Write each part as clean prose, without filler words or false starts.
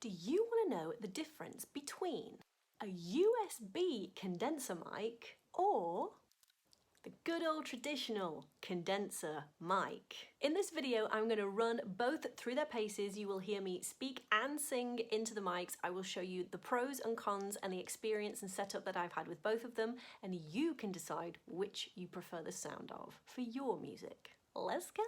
Do you want to know the difference between a USB condenser mic or the good old traditional condenser mic? In this video, I'm going to run both through their paces. You will hear me speak and sing into the mics. I will show you the pros and cons and the experience and setup that I've had with both of them, and you can decide which you prefer the sound of for your music. Let's go!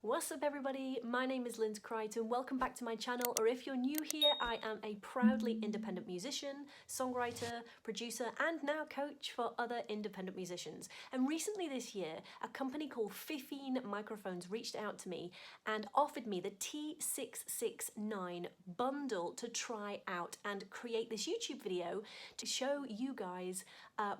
What's up everybody, my name is Lynz Crichton, welcome back to my channel, or if you're new here, I am a proudly independent musician, songwriter, producer, and now coach for other independent musicians. And recently this year, a company called Fifine Microphones reached out to me and offered me the T669 bundle to try out and create this YouTube video to show you guys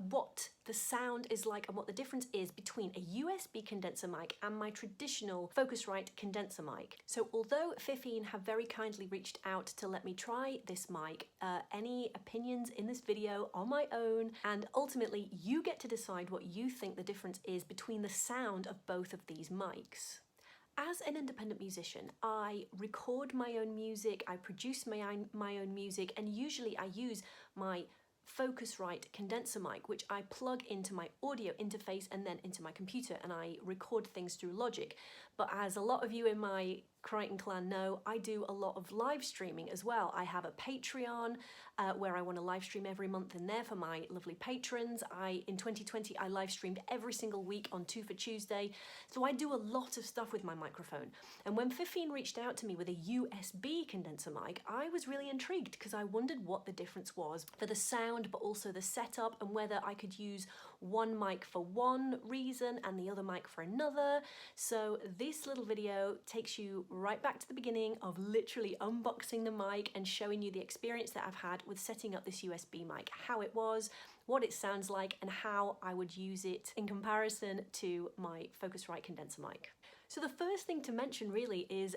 what the sound is like and what the difference is between a USB condenser mic and my traditional Focusrite condenser mic. So although Fifine have very kindly reached out to let me try this mic, any opinions in this video are my own, and ultimately you get to decide what you think the difference is between the sound of both of these mics. As an independent musician, I record my own music, I produce my own music, and usually I use my Focusrite condenser mic, which I plug into my audio interface and then into my computer, and I record things through Logic. But as a lot of you in my Crichton clan know, I do a lot of live streaming as well. I have a Patreon where I want to live stream every month in there for my lovely patrons. In 2020, I live streamed every single week on 2 for Tuesday. So I do a lot of stuff with my microphone. And when Fifine reached out to me with a USB condenser mic, I was really intrigued because I wondered what the difference was for the sound, but also the setup, and whether I could use one mic for one reason and the other mic for another. So this little video takes you right back to the beginning of literally unboxing the mic and showing you the experience that I've had with setting up this USB mic, how it was, what it sounds like, and how I would use it in comparison to my Focusrite condenser mic. So the first thing to mention really is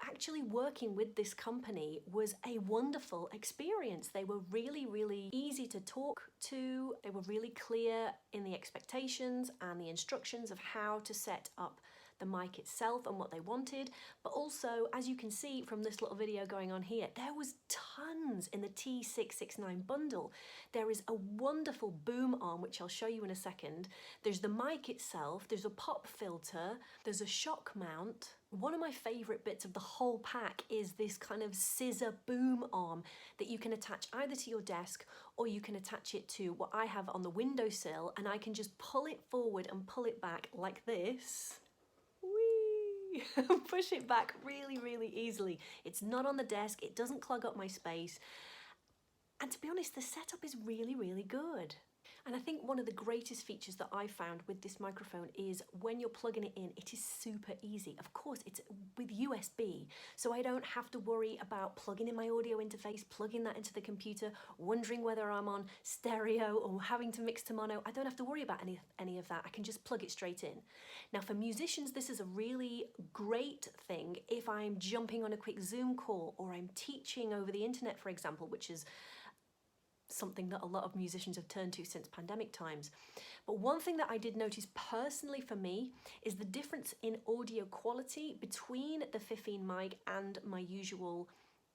actually working with this company was a wonderful experience. They were really easy to talk to. They were really clear in the expectations and the instructions of how to set up the mic itself and what they wanted. But also, as you can see from this little video going on here, there was tons in the T669 bundle. There is a wonderful boom arm, which I'll show you in a second. There's the mic itself, there's a pop filter, there's a shock mount. One of my favorite bits of the whole pack is this kind of scissor boom arm that you can attach either to your desk or you can attach it to what I have on the windowsill, and I can just pull it forward and pull it back like this. Whee! Push it back really easily. It's not on the desk, it doesn't clog up my space. And to be honest, the setup is really good. And I think one of the greatest features that I found with this microphone is when you're plugging it in, it is super easy. Of course, it's with USB, so I don't have to worry about plugging in my audio interface, plugging that into the computer, wondering whether I'm on stereo or having to mix to mono. I don't have to worry about any of that. I can just plug it straight in. Now for musicians, this is a really great thing if I'm jumping on a quick Zoom call or I'm teaching over the internet, for example, which is something that a lot of musicians have turned to since pandemic times. But one thing that I did notice personally for me is the difference in audio quality between the Fifine mic and my usual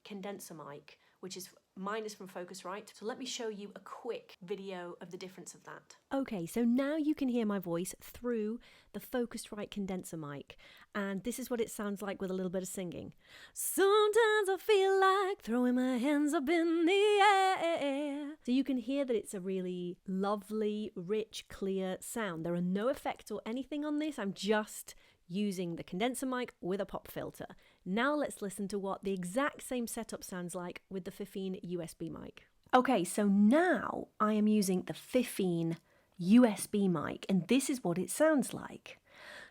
condenser mic, which is mine is from Focusrite. So let me show you a quick video of the difference of that. Okay, so now you can hear my voice through the Focusrite condenser mic, and this is what it sounds like with a little bit of singing. Sometimes I feel like throwing my hands up in the air. So you can hear that it's a really lovely, rich, clear sound. There are no effects or anything on this. I'm just using the condenser mic with a pop filter. Now let's listen to what the exact same setup sounds like with the Fifine USB mic. Okay, so now I am using the Fifine USB mic, and this is what it sounds like.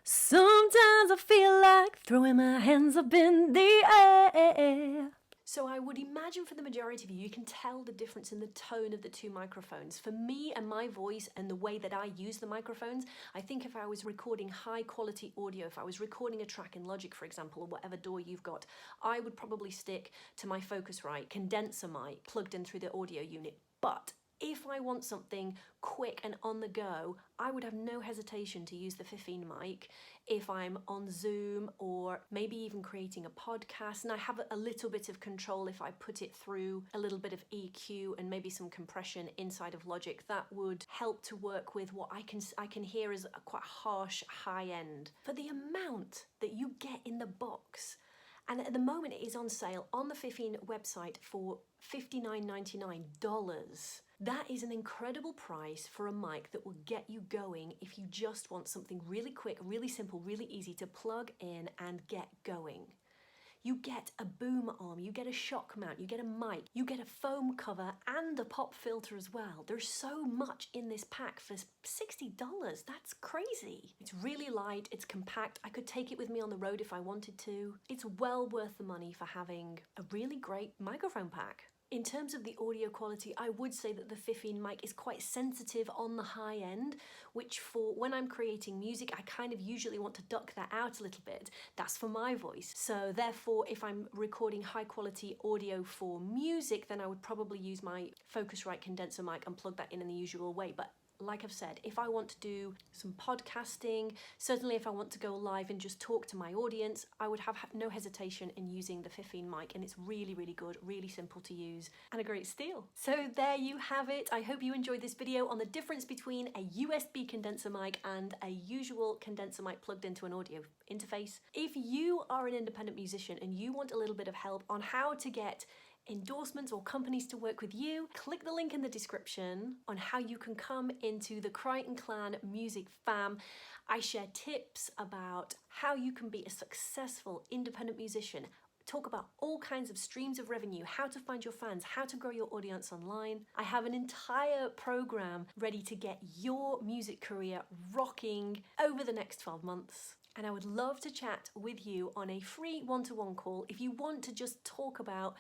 Sometimes I feel like throwing my hands up in the air. So I would imagine for the majority of you, you can tell the difference in the tone of the two microphones. For me and my voice and the way that I use the microphones, I think if I was recording high quality audio, if I was recording a track in Logic, for example, or whatever DAW you've got, I would probably stick to my Focusrite condenser mic plugged in through the audio unit. But If I want something quick and on the go, I would have no hesitation to use the Fifine mic if I'm on Zoom or maybe even creating a podcast, and I have a little bit of control if I put it through a little bit of EQ and maybe some compression inside of Logic. That would help to work with what I can hear as a quite harsh high end. For the amount that you get in the box, and at the moment it is on sale on the Fifine website for $59.99. That is an incredible price for a mic that will get you going if you just want something really quick, really simple, really easy to plug in and get going. You get a boom arm, you get a shock mount, you get a mic, you get a foam cover and a pop filter as well. There's so much in this pack for $60. That's crazy. It's really light, it's compact. I could take it with me on the road if I wanted to. It's well worth the money for having a really great microphone pack. In terms of the audio quality, I would say that the Fifine mic is quite sensitive on the high end, which for when I'm creating music, I kind of usually want to duck that out a little bit. That's for my voice. So therefore, if I'm recording high quality audio for music, then I would probably use my Focusrite condenser mic and plug that in the usual way. But like I've said, if I want to do some podcasting, certainly if I want to go live and just talk to my audience, I would have no hesitation in using the Fifine mic, and it's really, really good, really simple to use, and a great steal. So there you have it. I hope you enjoyed this video on the difference between a USB condenser mic and a usual condenser mic plugged into an audio interface. If you are an independent musician and you want a little bit of help on how to get endorsements or companies to work with you, click the link in the description on how you can come into the Crichton Clan music fam. I share tips about how you can be a successful independent musician, talk about all kinds of streams of revenue, how to find your fans, how to grow your audience online. I have an entire program ready to get your music career rocking over the next 12 months. And I would love to chat with you on a free one-to-one call if you want to just talk about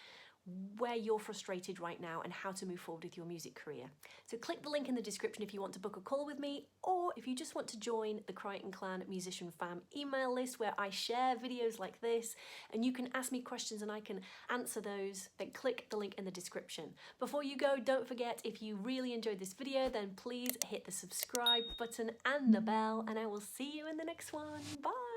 where you're frustrated right now and how to move forward with your music career. So click the link in the description if you want to book a call with me, or if you just want to join the Crichton Clan Musician Fam email list where I share videos like this and you can ask me questions and I can answer those, then click the link in the description. Before you go, don't forget, if you really enjoyed this video, then please hit the subscribe button and the bell, and I will see you in the next one. Bye!